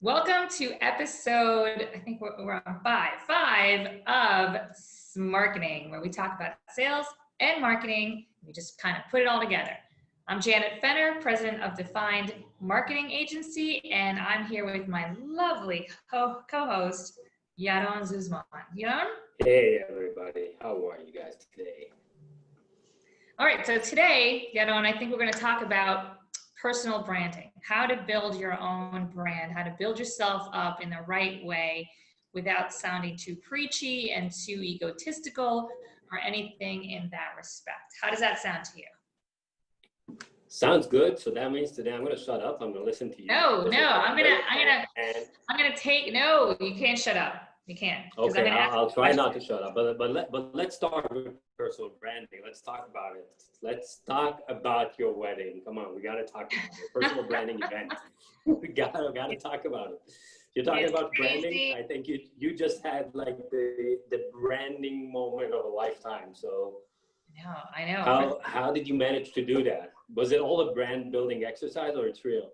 Welcome to episode, I think we're on five of Smarketing, where we talk about sales and marketing. We just kind of put it all together. I'm Janet FENNER, president of Defined Marketing Agency, and I'm here with my lovely co-host, Yaron ZUSSMAN. Yaron? Hey everybody, how are you guys today? All right, so today, Yaron, I think we're going to talk about personal branding, how to build your own brand, how to build yourself up in the right way without sounding too preachy and too egotistical or anything in that respect. How does that sound to you? Sounds good. So that means today I'm going to shut up. I'm going to listen to you. No, I'm gonna take. No, you can't shut up. You can't. Okay, I'll try not to shut up. But let's start with personal branding. Let's talk about it. Let's talk about your wedding. Come on, we got to talk about your personal branding event. We got to talk about it. You're talking about branding. I think you just had like the branding moment of a lifetime. So I know. How did you manage to do that? Was it all a brand building exercise or it's real?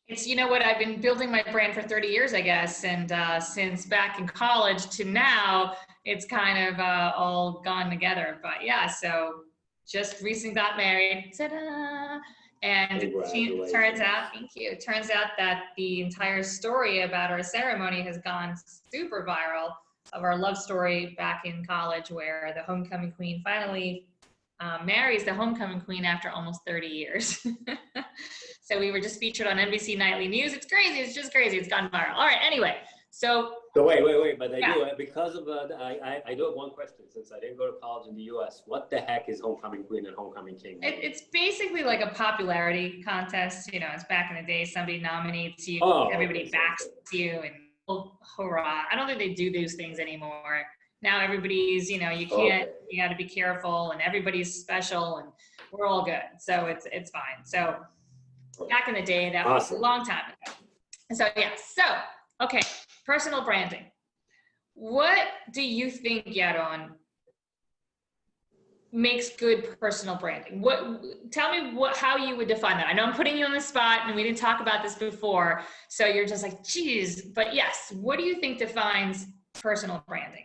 It's, you know what, I've been building my brand for 30 years, I guess. And since back in college to now, it's kind of all gone together. But yeah, so just recently got married. Ta-da! And it turns out, thank you. It turns out that the entire story about our ceremony has gone super viral, of our love story back in college, where the homecoming queen finally marries the homecoming queen after almost 30 years. So we were just featured on NBC Nightly News. It's crazy. It's just crazy. It's gone viral. All right. Anyway, so wait. But I do, because of I do have one question, since I didn't go to college in the U.S. What the heck is homecoming queen and homecoming king? It's basically like a popularity contest. You know, it's back in the day. Somebody nominates you, everybody backs you, and hurrah! I don't think they do those things anymore. Now everybody's, you know, you can't. You got to be careful, and everybody's special, and we're all good. So it's fine. So. Back in the day, that was a long time ago. So yeah, okay, personal branding. What do you think, Yaron, makes good personal branding? Tell me how you would define that. I know I'm putting you on the spot and we didn't talk about this before, so you're just like, geez, but yes, what do you think defines personal branding?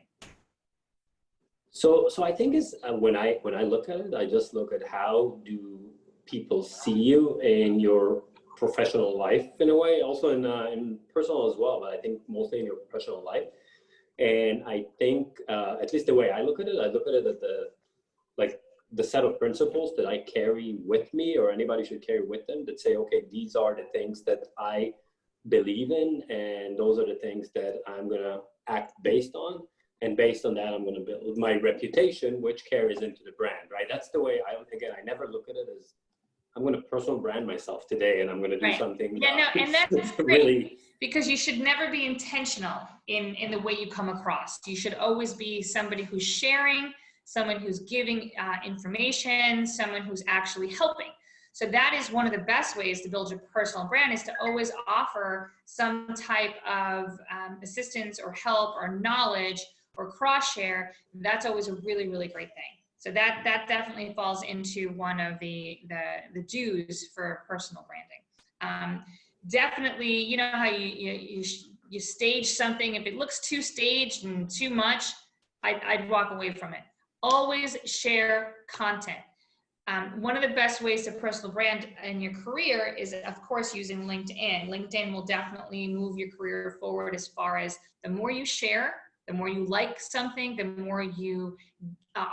So I think is when I look at it, I just look at how do people see you in your professional life, in a way, also in personal as well, but I think mostly in your professional life. And I think at least the way I look at it as the set of principles that I carry with me, or anybody should carry with them, that say, okay, these are the things that I believe in, and those are the things that I'm gonna act based on. And based on that, I'm going to build my reputation, which carries into the brand, right? That's the way I never look at it as I'm going to personal brand myself today, and I'm going to do something. And that's really, because you should never be intentional in the way you come across. You should always be somebody who's sharing, someone who's giving information, someone who's actually helping. So that is one of the best ways to build your personal brand, is to always offer some type of assistance or help or knowledge or cross share. That's always a really, really great thing. So that definitely falls into one of the do's for personal branding. Definitely, you know how you stage something. If it looks too staged and too much, I'd walk away from it. Always share content. One of the best ways to personal brand in your career is, of course, using LinkedIn. LinkedIn will definitely move your career forward, as far as the more you share, the more you like something, the more you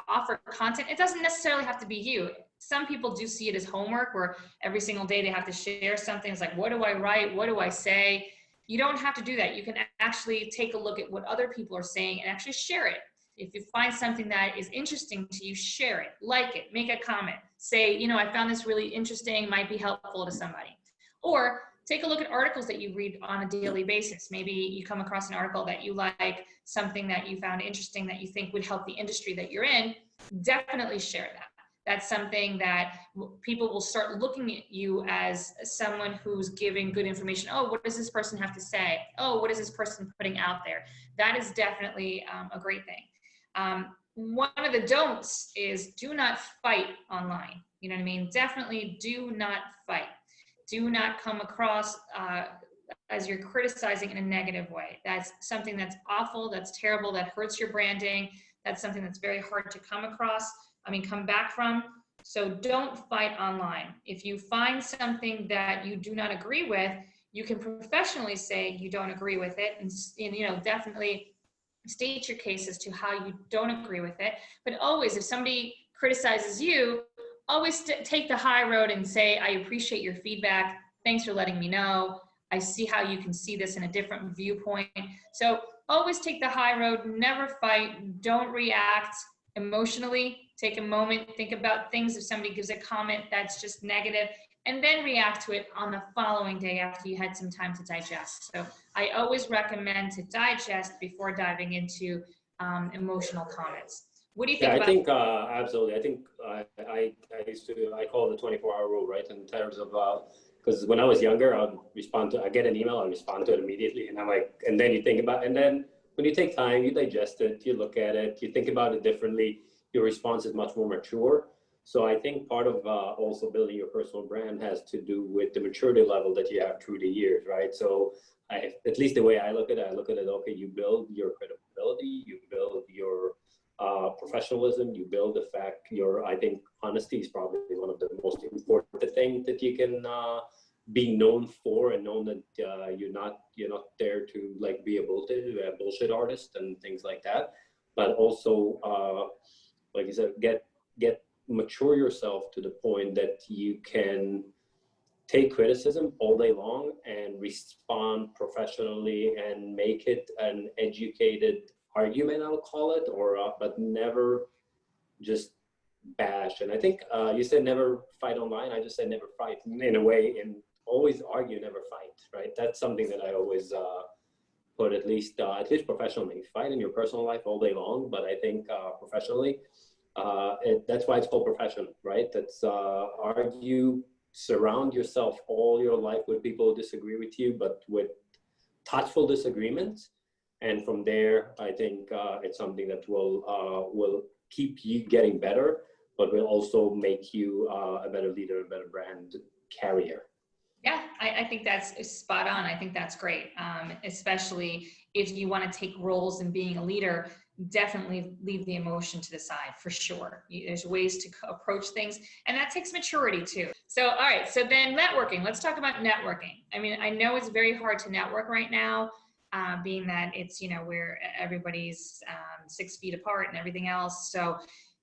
offer content. It doesn't necessarily have to be you. Some people do see it as homework, where every single day they have to share something. It's like, what do I write? What do I say? You don't have to do that. You can actually take a look at what other people are saying and actually share it. If you find something that is interesting to you, share it, like it, make a comment, say, you know, I found this really interesting, might be helpful to somebody. Or take a look at articles that you read on a daily basis. Maybe you come across an article that you like, something that you found interesting that you think would help the industry that you're in. Definitely share that. That's something that people will start looking at you as someone who's giving good information. Oh, what does this person have to say? Oh, what is this person putting out there? That is definitely a great thing. One of the don'ts is do not fight online. You know what I mean? Definitely do not fight. Do not come across as you're criticizing in a negative way. That's something that's awful, that's terrible, that hurts your branding. That's something that's very hard to come back from. So don't fight online. If you find something that you do not agree with, you can professionally say you don't agree with it, and definitely state your case as to how you don't agree with it. But always, if somebody criticizes you, always take the high road and say, I appreciate your feedback. Thanks for letting me know. I see how you can see this in a different viewpoint. So always take the high road, never fight, don't react emotionally. Take a moment, think about things. If somebody gives a comment that's just negative, and then react to it on the following day after you had some time to digest. So I always recommend to digest before diving into emotional comments. What do you think Yeah, about? I think absolutely. I think I call it the 24-hour rule, right? In terms of because when I was younger, I get an email, I respond to it immediately, and I'm like, and then you think about, and then when you take time, you digest it, you look at it, you think about it differently, your response is much more mature. So I think part of also building your personal brand has to do with the maturity level that you have through the years, right? So at least the way I look at it, okay, you build your credibility, you build your professionalism, you build the fact I think honesty is probably one of the most important things that you can be known for, and known that you're not there to like be a bullshit artist and things like that. But also, like you said, get mature yourself to the point that you can take criticism all day long and respond professionally and make it an educated argument, I'll call it, but never just bash. And I think you said never fight online. I just said never fight in a way, and always argue, never fight, right? That's something that I always put, at least professionally. Fight in your personal life all day long, but I think professionally, that's why it's called profession, right? That's argue, surround yourself all your life with people who disagree with you, but with thoughtful disagreements. And from there, I think it's something that will keep you getting better, but will also make you a better leader, a better brand carrier. Yeah, I think that's spot on. I think that's great, especially if you want to take roles in being a leader. Definitely leave the emotion to the side, for sure. There's ways to approach things, and that takes maturity too. So, all right, so then networking. Let's talk about networking. I mean, I know it's very hard to network right now, being that it's, where everybody's 6 feet apart and everything else. So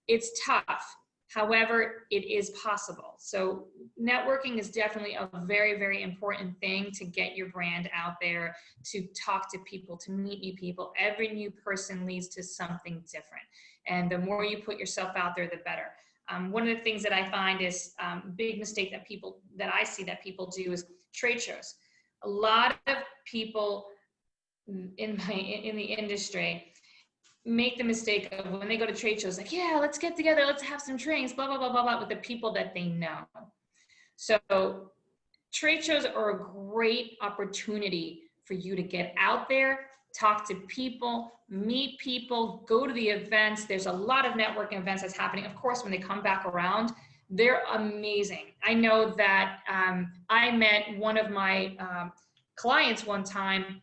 it's tough. However, it is possible. So networking is definitely a very, very important thing to get your brand out there, to talk to people, to meet new people. Every new person leads to something different. And the more you put yourself out there, the better. One of the things that I find is a big mistake that I see that people do is trade shows. A lot of people in the industry make the mistake of, when they go to trade shows, like, yeah, let's get together, let's have some drinks, blah, blah, blah, blah, blah, with the people that they know. So trade shows are a great opportunity for you to get out there, talk to people, meet people, go to the events. There's a lot of networking events that's happening. Of course, when they come back around, they're amazing. I know that I met one of my clients one time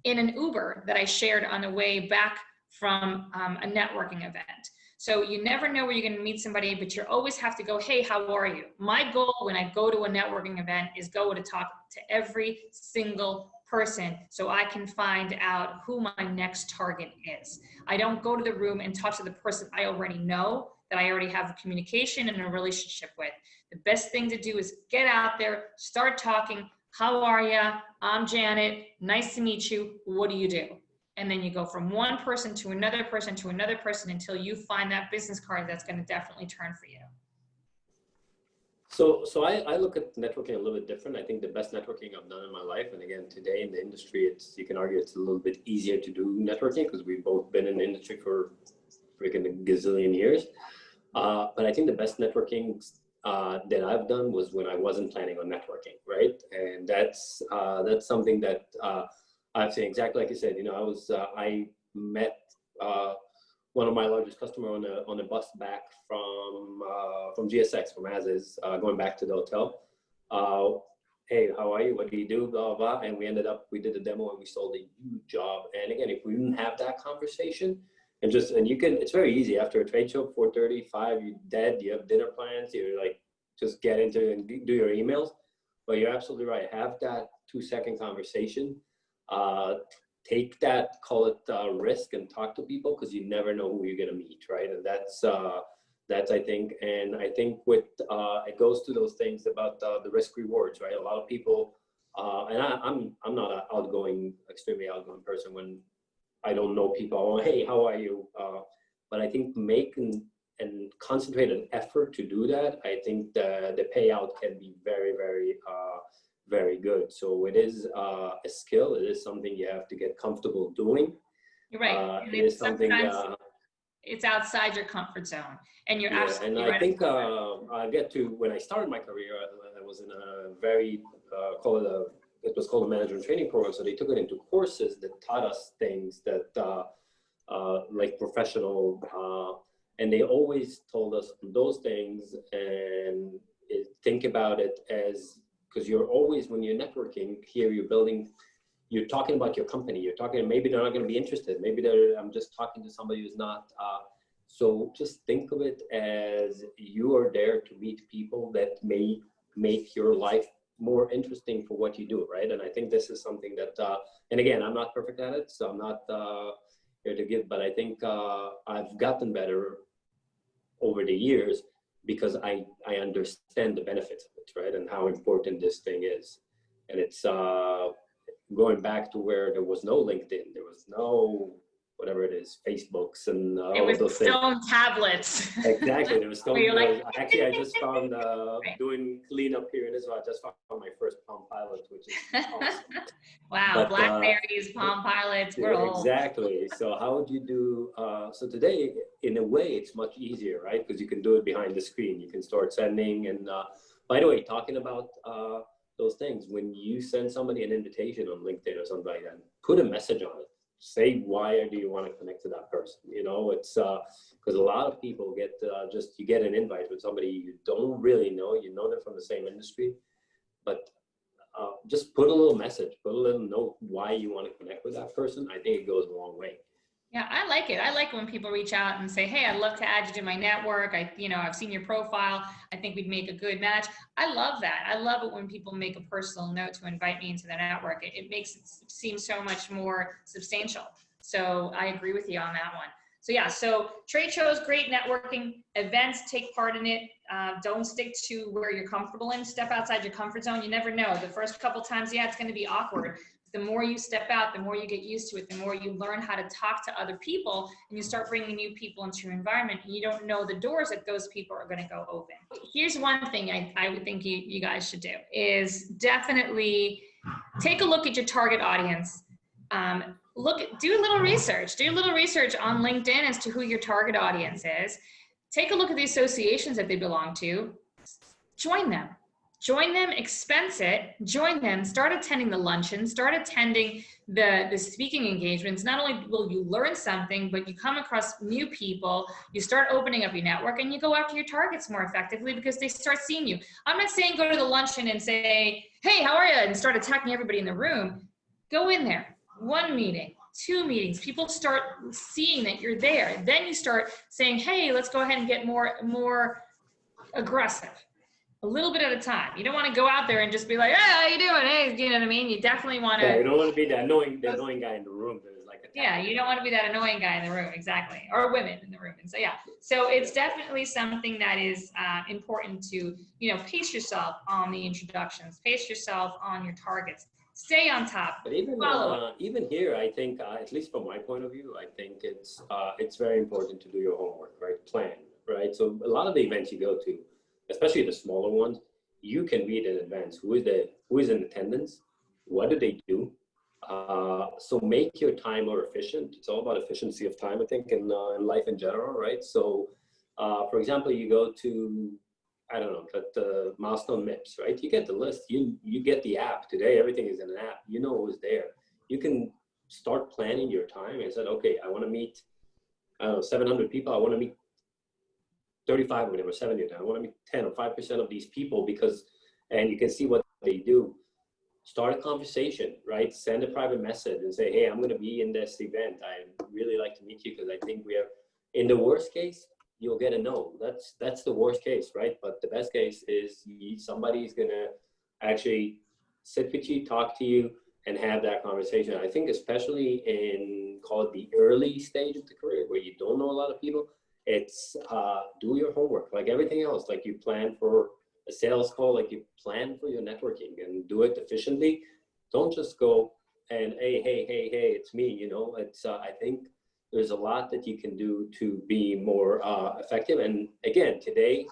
in an Uber that I shared on the way back from a networking event. So you never know where you're going to meet somebody, but you always have to go, hey, how are you? My goal when I go to a networking event is go to talk to every single person so I can find out who my next target is. I don't go to the room and talk to the person I already know, that I already have a communication and a relationship with. The best thing to do is get out there, start talking. How are you? I'm Janet. Nice to meet you. What do you do? And then you go from one person to another person to another person until you find that business card that's going to definitely turn for you. So I look at networking a little bit different. I think the best networking I've done in my life, and again, today in the industry, you can argue it's a little bit easier to do networking because we've both been in the industry for freaking a gazillion years. But I think the best networking that I've done was when I wasn't planning on networking, right? And that's something that I've seen, exactly like you said. I met one of my largest customers on a bus back from GSX, from As Is, going back to the hotel. hey, how are you? What do you do? Blah, blah. And we did a demo and we sold a huge job. And again, if we didn't have that conversation and it's very easy after a trade show, 4:30, 5, you're dead, you have dinner plans, you're like, just get into it and do your emails. But you're absolutely right. Have that 2-second conversation. Take that, call it risk, and talk to people, because you never know who you're going to meet, right? And that's I think, and I think with it goes to those things about the risk rewards, right? A lot of people, and I'm not an extremely outgoing person when I don't know people. Oh, hey, how are you? But I think making and concentrated effort to do that, I think the payout can be very, very, very good. So it is a skill. It is something you have to get comfortable doing. You're right. It is something. It's outside your comfort zone, and you're absolutely and I right. think I get to when I started my career, I was in a very it was called a management training program. So they took it into courses that taught us things that like professional, and they always told us those things and think about it as, because you're always, when you're networking here, you're talking about your company. You're talking, maybe they're not going to be interested. Maybe I'm just talking to somebody who's not. So just think of it as you are there to meet people that may make your life more interesting for what you do, right? And I think this is something that, and again, I'm not perfect at it, so I'm not here to give, but I think I've gotten better over the years because I understand the benefits of it, right? And how important this thing is. And it's going back to where there was no LinkedIn, there was no whatever it is, Facebooks and all It of those was things. stone tablets. Exactly, there was stone. Actually, I just found Right. doing cleanup here in Israel. I just found my first Palm Pilot, which is awesome. Wow, But, Blackberries, Palm Pilots, we're old. exactly. So how would you do? So today, in a way, it's much easier, right? Because you can do it behind the screen. You can start sending. And by the way, talking about those things, when you send somebody an invitation on LinkedIn or something like that, put a message on it. Say why do you want to connect to that person? You know, it's because a lot of people get you get an invite with somebody you don't really know. You know them from the same industry, but just put a little message, put a little note why you want to connect with that person. I think it goes a long way. Yeah, I like it. I like when people reach out and say, hey, I'd love to add you to my network. I've seen your profile. I think we'd make a good match. I love that. I love it when people make a personal note to invite me into their network. It makes it seem so much more substantial. So I agree with you on that one. So yeah, so trade shows, great networking, events, take part in it. Don't stick to where you're comfortable in. Step outside your comfort zone. You never know. The first couple times, yeah, it's going to be awkward. The more you step out, the more you get used to it, the more you learn how to talk to other people, and you start bringing new people into your environment, and you don't know the doors that those people are going to go open. Here's one thing I would think you guys should do is definitely take a look at your target audience. Do a little research. Do a little research on LinkedIn as to who your target audience is. Take a look at the associations that they belong to. Join them. Join them, expense it, join them, start attending the luncheon, start attending the speaking engagements. Not only will you learn something, but you come across new people, you start opening up your network, and you go after your targets more effectively because they start seeing you. I'm not saying go to the luncheon and say, hey, how are you? And start attacking everybody in the room. Go in there, 1 meeting, 2 meetings, people start seeing that you're there. Then you start saying, hey, let's go ahead and get more aggressive. A little bit at a time. You don't want to go out there and just be like, hey, how you doing? Hey, you know what I mean? You definitely want to. Yeah, you don't want to be the annoying guy in the room. That is like you don't want to be that annoying guy in the room, exactly, or women in the room. And so yeah, so it's definitely something that is important to pace yourself on the introductions, pace yourself on your targets, stay on top. But even here, I think at least from my point of view, I think it's very important to do your homework, right? Plan, right? So a lot of the events you go to, especially the smaller ones, you can read in advance who is in attendance, what do they do. So make your time more efficient. It's all about efficiency of time, I think, in life in general, right? So, for example, you go to, I don't know, the Milestone MIPS, right? You get the list, you get the app. Today, everything is in an app. You know who's there. You can start planning your time and said, okay, I want to meet, 700 people. I want to meet 35 of them or 70 of them. I want to meet 10 or 5% of these people and you can see what they do, start a conversation, right? Send a private message and say, hey, I'm going to be in this event. I'd really like to meet you because I think we are, in the worst case, you'll get a no. That's the worst case, right? But the best case is somebody's going to actually sit with you, talk to you, and have that conversation. I think especially in, call it the early stage of the career where you don't know a lot of people, it's do your homework like everything else. Like you plan for a sales call, like you plan for your networking and do it efficiently. Don't just go and hey, it's me, you know. It's I think there's a lot that you can do to be more effective. And again, today,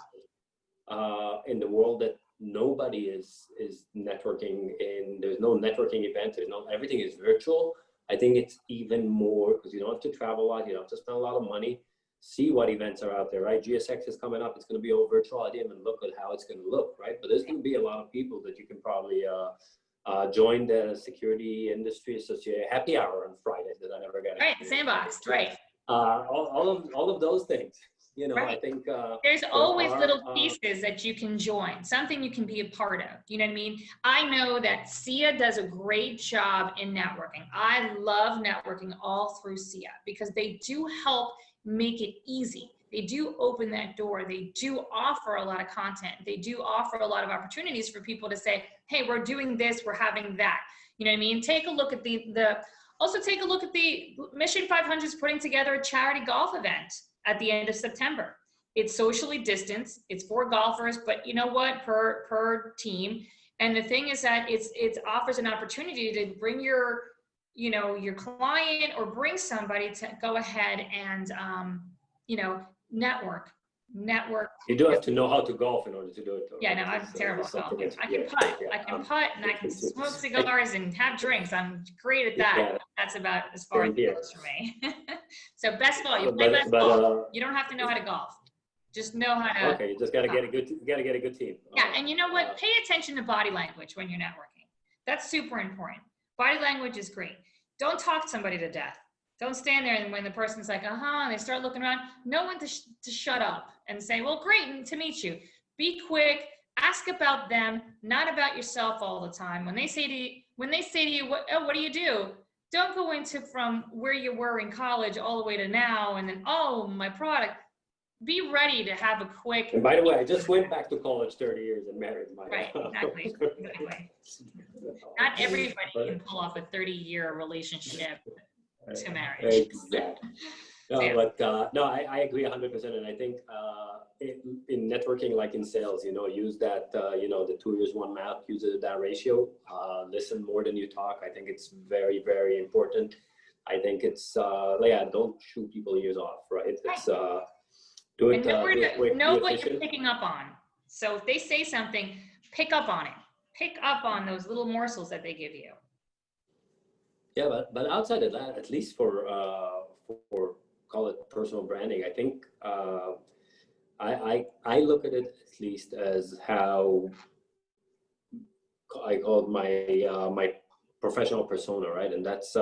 in the world that nobody is networking in, there's no networking event, there's no, everything is virtual. I think it's even more because you don't have to travel a lot, you don't have to spend a lot of money. See what events are out there, right? GSX is coming up, it's going to be all virtual. I didn't even look at how it's going to look, right? But there's going to be a lot of people that you can probably join the Security Industry Association happy hour on Friday that I never got. Right, sandboxed, right. All of those things. You know, right. I think there's always little pieces that you can join, something you can be a part of. You know what I mean? I know that SIA does a great job in networking. I love networking all through SIA because they do help make it easy. They do open that door. They do offer a lot of content. They do offer a lot of opportunities for people to say, hey, we're doing this, we're having that. You know what I mean? Take a look at also take a look at the Mission 500's putting together a charity golf event at the end of September. It's socially distanced, it's for golfers, but you know what, per team. And the thing is that it offers an opportunity to bring your client or bring somebody to go ahead and, network. You do have to know how to golf in order to do it, though. Yeah, no, I'm terrible at golfing. I can putt. I can putt and I can smoke cigars and have drinks. I'm great at that. Yeah. That's about as far as it goes for me. So best ball, you play best ball. You don't have to know how to golf. Just know how to. Okay, you just gotta get a good team. Yeah, and you know what? Pay attention to body language when you're networking. That's super important. Body language is great. Don't talk somebody to death. Don't stand there and when the person's like, and they start looking around, know when to shut up and say, well, great to meet you. Be quick, ask about them, not about yourself all the time. When they say to you, what do you do? Don't go into from where you were in college all the way to now and then, my product. Be ready to have a quick. And by the way, I just went back to college 30 years and married my. Right, exactly. Not everybody can pull off a 30-year relationship to marriage. Exactly. No, but I agree 100%. And I think in networking, like in sales, use that, the 2 years, 1 mouth, use that ratio, listen more than you talk. I think it's very, very important. I think it's, don't shoot people ears off, right? It's, do it. And know what you're picking up on. So if they say something, pick up on it. Pick up on those little morsels that they give you. Yeah, but outside of that, at least for call it personal branding, I think I look at it at least as how I call it my professional persona, right? And that's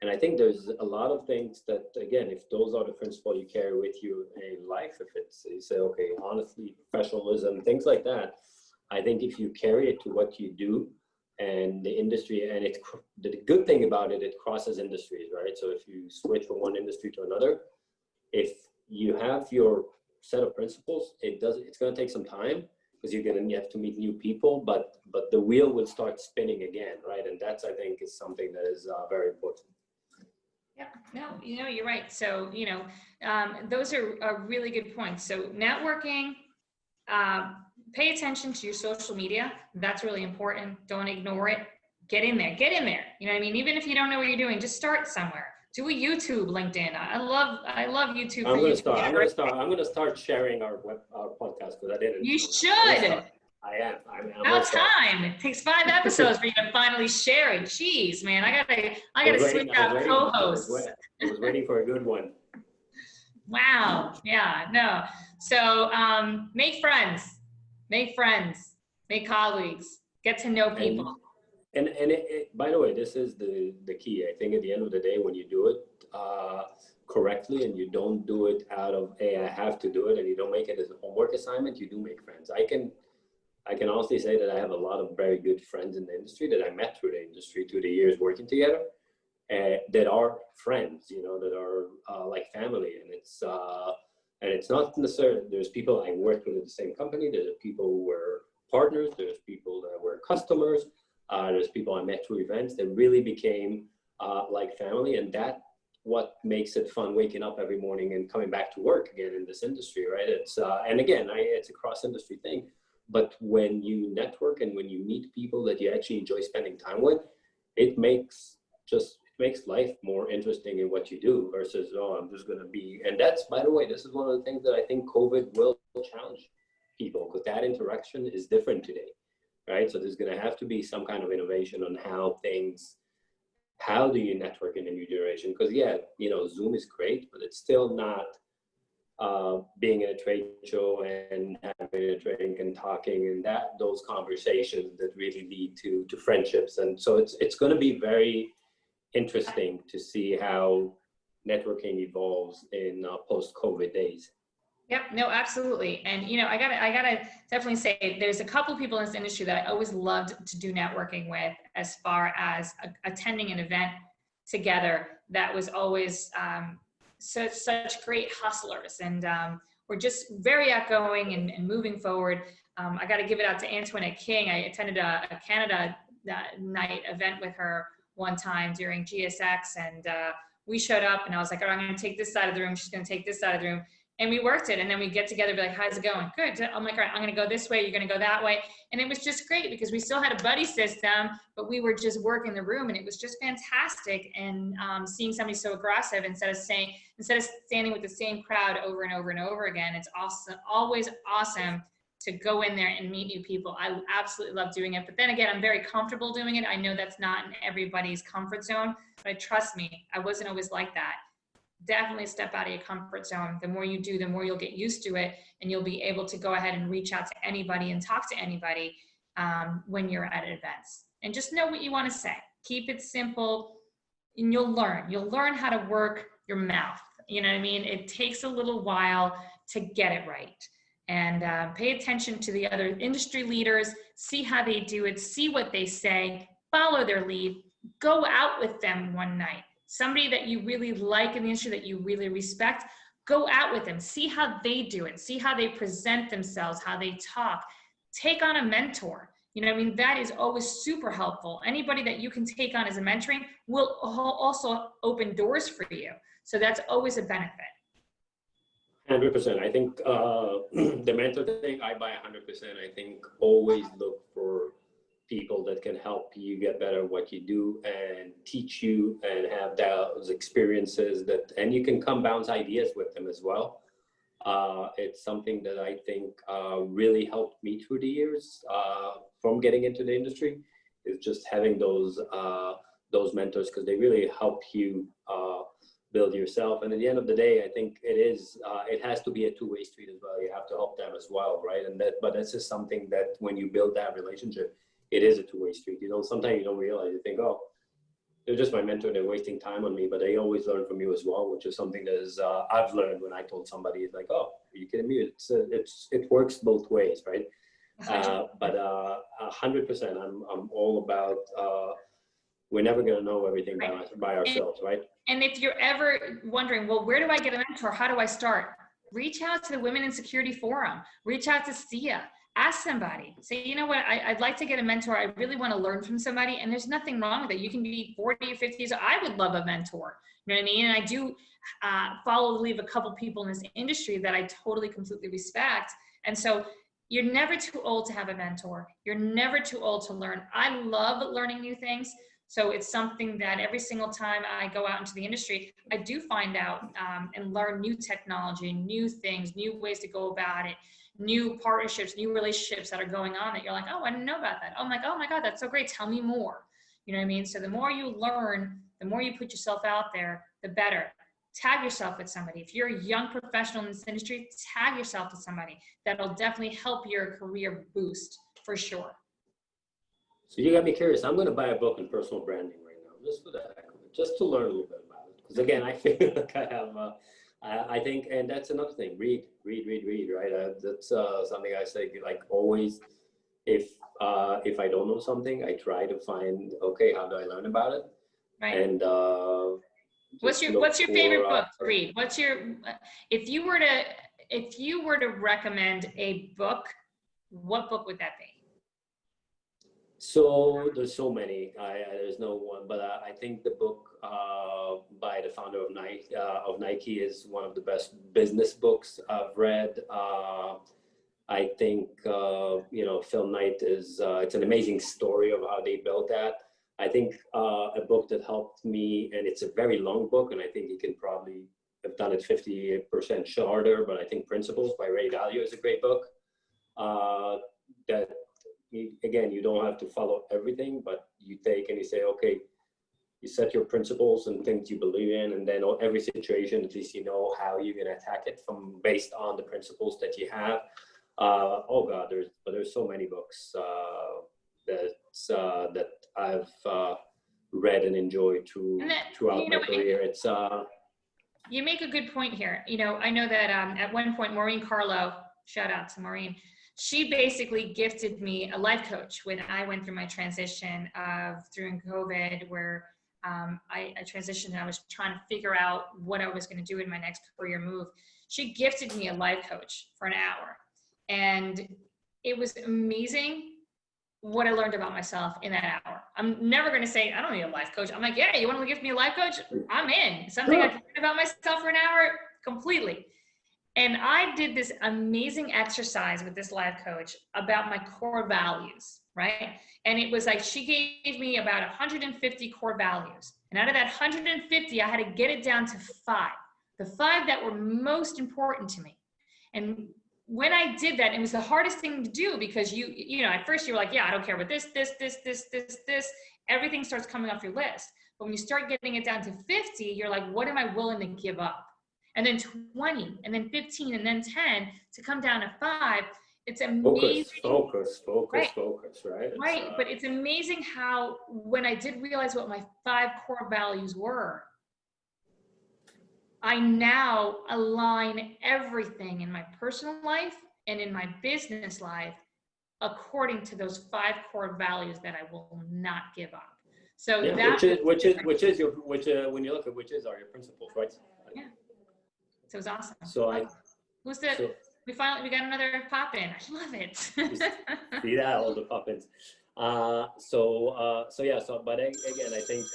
and I think there's a lot of things that, again, if those are the principles you carry with you in life, if it's, you say, okay, honestly, professionalism, things like that, I think if you carry it to what you do and the industry, and the good thing about it, it crosses industries, right? So if you switch from one industry to another, if you have your set of principles, it's going to take some time because you have to meet new people, but the wheel will start spinning again, right? And that's, I think, is something that is very important. Yeah, no, you're right. So, those are really good points. So networking, pay attention to your social media. That's really important. Don't ignore it. Get in there. You know what I mean? Even if you don't know what you're doing, just start somewhere. Do a YouTube, LinkedIn. I love YouTube. I'm gonna start sharing our podcast because I didn't. You should. I am. About time. It takes 5 episodes for you to finally share it. Jeez, man, I gotta switch out co-hosts. I was waiting for a good one. Wow. Yeah. No. So make friends, make colleagues, get to know people. And by the way, this is the key. I think at the end of the day, when you do it correctly and you don't do it out of, hey, I have to do it, and you don't make it as a homework assignment, you do make friends. I can honestly say that I have a lot of very good friends in the industry that I met through the industry, through the years working together, that are friends, you know, that are like family. And it's not necessarily, there's people I worked with at the same company, there's people who were partners, there's people that were customers, there's people I met through events that really became like family. And that what makes it fun waking up every morning and coming back to work again in this industry, right? It's and again, it's a cross industry thing, but when you network and when you meet people that you actually enjoy spending time with, it makes life more interesting in what you do versus, oh, I'm just going to be, and that's, by the way, this is one of the things that I think COVID will challenge people, because that interaction is different today, right? So there's going to have to be some kind of innovation on how do you network in a new generation? Because yeah, you know, Zoom is great, but it's still not being at a trade show and having a drink and talking and those conversations that really lead to friendships. And so it's going to be very interesting to see how networking evolves in post-COVID days. Yep, no, absolutely. And, you know, I gotta definitely say there's a couple people in this industry that I always loved to do networking with, as far as attending an event together. That was always such great hustlers, and we're just very outgoing and moving forward. I got to give it out to Antoinette King. I attended a Canada night event with her one time during GSX, and we showed up, and I was like, oh, I'm going to take this side of the room. She's going to take this side of the room. And we worked it, and then we get together, be like, how's it going? Good. I'm like, all right, I'm going to go this way. You're going to go that way. And it was just great because we still had a buddy system, but we were just working the room, and it was just fantastic. And seeing somebody so aggressive, instead of standing with the same crowd over and over and over again, it's awesome. Always awesome to go in there and meet new people. I absolutely love doing it. But then again, I'm very comfortable doing it. I know that's not in everybody's comfort zone, but trust me, I wasn't always like that. Definitely step out of your comfort zone. The more you do, the more you'll get used to it, and you'll be able to go ahead and reach out to anybody and talk to anybody when you're at events. And just know what you want to say. Keep it simple, and you'll learn. You'll learn how to work your mouth. You know what I mean? It takes a little while to get it right. And pay attention to the other industry leaders, see how they do it, see what they say, follow their lead, go out with them one night. Somebody that you really like in the industry, that you really respect, go out with them, see how they do it, see how they present themselves, how they talk. Take on a mentor. You know what I mean? That is always super helpful. Anybody that you can take on as a mentoring will also open doors for you. So that's always a benefit. 100%. I think the mentor thing, I buy 100%. I think always look for people that can help you get better at what you do and teach you and have those experiences and you can come bounce ideas with them as well. It's something that I think really helped me through the years from getting into the industry, is just having those mentors, because they really help you build yourself. And at the end of the day, I think it has to be a two-way street as well. You have to help them as well, right? But that's just something that when you build that relationship, it is a two-way street. You know, sometimes you don't realize, you think, oh, they're just my mentor, they're wasting time on me, but they always learn from you as well, which is something that is, I've learned when I told somebody, it's like, oh, are you kidding me? It works both ways, right? But 100%, I'm all about, we're never going to know everything by ourselves, right? And if you're ever wondering, well, where do I get a mentor? How do I start? Reach out to the Women in Security Forum. Reach out to SIA. Ask somebody. Say, you know what, I'd like to get a mentor. I really want to learn from somebody. And there's nothing wrong with it. You can be 40 or 50. So I would love a mentor. You know what I mean? And I do follow the lead of a couple people in this industry that I totally, completely respect. And so you're never too old to have a mentor. You're never too old to learn. I love learning new things. So it's something that every single time I go out into the industry, I do find out and learn new technology, new things, new ways to go about it, new partnerships, new relationships that are going on that you're like, oh, I didn't know about that. I'm like, oh my God, that's so great. Tell me more. You know what I mean? So the more you learn, the more you put yourself out there, the better. Tag yourself with somebody. If you're a young professional in this industry, tag yourself with somebody. That'll definitely help your career boost for sure. So you got me curious. I'm going to buy a book on personal branding right now, just for that, just to learn a little bit about it. Because again, I feel like I have, I think, and that's another thing. Read, right? That's something I say, like always if I don't know something, I try to find, okay, how do I learn about it? Right. And what's your favorite book to read? What's your, if you were to recommend a book, what book would that be? So there's so many. There's no one, but I think the book by the founder of Nike is one of the best business books I've read. I think Phil Knight is it's an amazing story of how they built that. I think a book that helped me, and it's a very long book, and I think you can probably have done it 50% shorter, but I think Principles by Ray Dalio is a great book. That again, you don't have to follow everything, but you take and you say, okay, you set your principles and things you believe in, and then on every situation, at least you know how you're going to attack it from based on the principles that you have. Oh God, there's so many books that I've read and enjoyed throughout my career. It's you make a good point here. I know that at one point, Maureen Carlo, shout out to Maureen, she basically gifted me a life coach when I went through my transition during COVID, where I transitioned and I was trying to figure out what I was going to do in my next career move. She gifted me a life coach for an hour. And it was amazing what I learned about myself in that hour. I'm never going to say, I don't need a life coach. I'm like, yeah, you want to gift me a life coach? I'm in. Something I can learn about myself for an hour, completely. And I did this amazing exercise with this life coach about my core values, right? And it was like, she gave me about 150 core values. And out of that 150, I had to get it down to 5. The 5 that were most important to me. And when I did that, it was the hardest thing to do because you know, at first you were like, yeah, I don't care about this. Everything starts coming off your list. But when you start getting it down to 50, you're like, what am I willing to give up? And then 20, and then 15, and then 10 to come down to 5. It's amazing. Focus, right? Right, but it's amazing how when I did realize what my 5 core values were, I now align everything in my personal life and in my business life according to those 5 core values that I will not give up. So yeah, that which is when you look at which are your principles, right? Yeah. So it was awesome. So we got another pop in. I love it. See that, all the pop-ins. But again, I think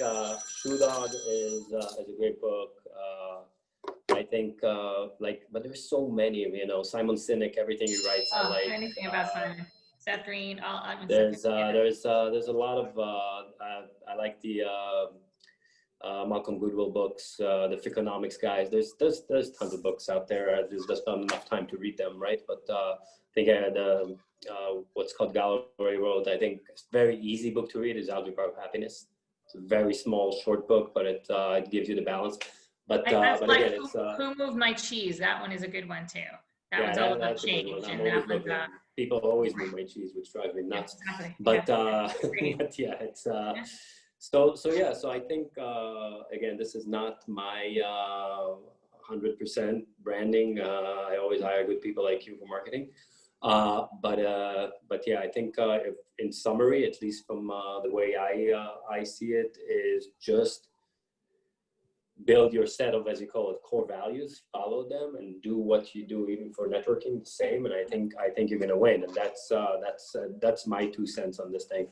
Shoe Dog is a great book. I think but there's so many, Simon Sinek, everything he writes. I like anything about Simon. Seth Green. There's a lot of I like the Malcolm Gladwell books, the Fickonomics guys. There's tons of books out there. There's just not enough time to read them, right? But I think I had what's called Gallery Road. I think it's a very easy book to read is Algebra of Happiness. It's a very small, short book, but it gives you the balance. But again, it's Who Moved My Cheese? That one is a good one too. That one's all about change. People always move my cheese, which drives me nuts. Exactly. But but yeah, it's So I think again, this is not my 100% branding. I always hire good people like you for marketing. But yeah, I think if in summary, at least from the way I see it, is just build your set of, as you call it, core values, follow them, and do what you do even for networking the same. And I think you're gonna win. And that's my 2 cents on this thing.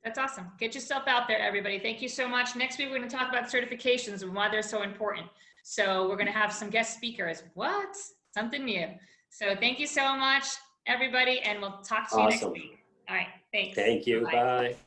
That's awesome. Get yourself out there, everybody. Thank you so much. Next week, we're going to talk about certifications and why they're so important. So we're going to have some guest speakers. What? Something new. So thank you so much, everybody. And we'll talk to you next week. All right. Thanks. Thank you. Bye.